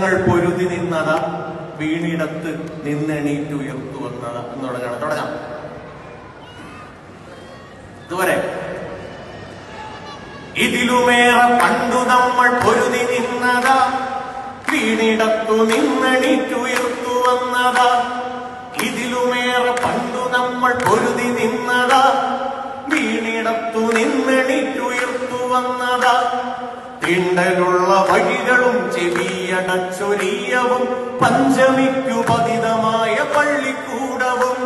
ഞങ്ങൾ പൊരുതി നിന്നതാ, വീണിടത്ത് നിന്നെണീറ്റുയർത്തു വന്നതാ എന്ന് തുടങ്ങാം. ഇതുവരെ ഇതിലുമേറെ പണ്ടു നമ്മൾ പൊരുതി നിന്നതാ, വീണിടത്തു നിന്നെണീറ്റുയർത്തു വന്നതാ. ഇതിലുമേറെ പണ്ടു നമ്മൾ പൊരുതി നിന്നതാ, വീണിടത്തു നിന്നെണീറ്റുയർത്തു വന്നതാ. തീണ്ടലുള്ള വഴികളും ചെവിയടച്ചൊരിയവും പഞ്ചമിക്കു പതിതമായ പള്ളിക്കൂടവും.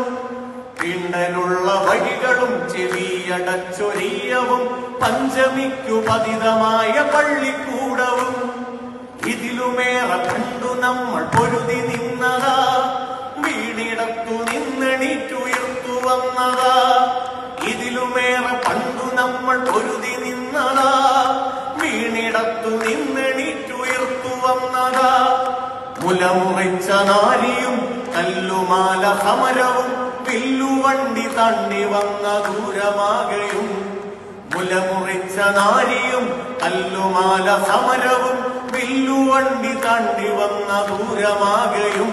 തീണ്ടലുള്ള വഴികളും ചെവിയടച്ചൊരിയവും പഞ്ചമിക്കു പതിതമായ പള്ളിക്കൂടവും. ഇതിലുമേറെ കണ്ടു നമ്മൾ പൊരുതി നിന്നതാ, വീണിടത്തു നിന്നെണീറ്റുയർത്തു വന്നതാ. ഇതിലുമേറെ പണ്ടു നമ്മൾ പൊരുതി നിന്നതാ, വീണിടത്തു നിന്നെണീറ്റുയർത്തു വന്നതാ. മുലമുറിച്ച നാരിയും കല്ലുമാല സമരവും വില്ലുവണ്ടി തണ്ടി വന്ന ദൂരമാകയും. മുലമുറിച്ച നാരിയും കല്ലുമാല സമരവും വില്ലുവണ്ടി തണ്ടി വന്ന ദൂരമാകയും.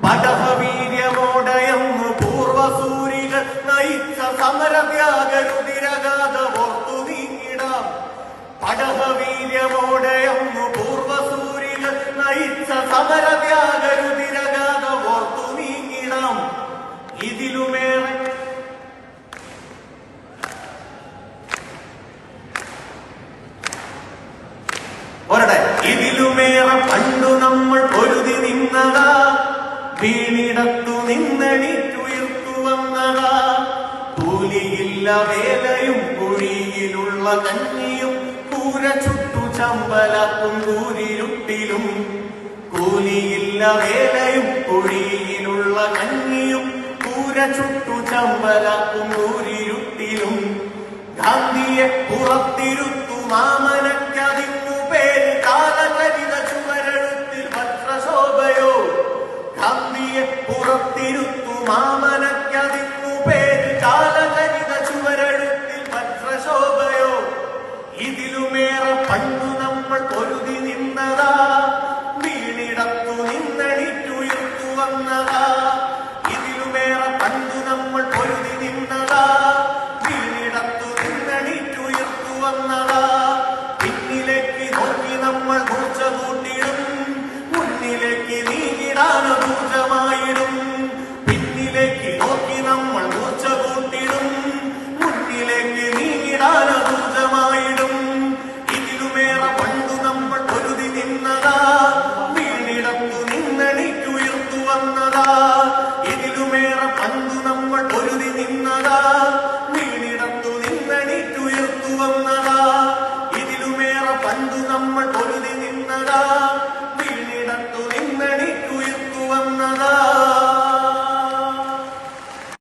പടഹവീര്യമോടയന്നു പൂർവസൂരികൾ നയിച്ച സമരത്യാഗരുതിരഗാഥ ഓർത്തു നീങ്ങിടാം. പടഹവീര്യമോടയന്നു പൂർവസൂരികൾ നയിച്ച സമരത്യാഗരുതിരഗാഥ ഓർത്തു നീങ്ങിടാം. ഇതിലുമേറെ ഇതിലുമേറെ പണ്ടു നമ്മൾ പൊരുതി നിന്നതാ, വീണിടത്തു നിന്നെണീറ്റുയർത്തു വന്നതാ. കൂലിയില്ല വേലയും കുഴിയിലുള്ള കഞ്ഞിയും കൂര ചുട്ടു ചമ്പലാക്കും കൂരിരുട്ടിലും. കൂലിയില്ല വേലയും കുഴിയിലുള്ള കഞ്ഞിയും കൂര ചുട്ടു ചമ്പലാക്കും കൂരിരുട്ടിലും. ഗാന്ധിയെ പുറത്തിരുത്തു മാമനക്കതിന്നു പേര്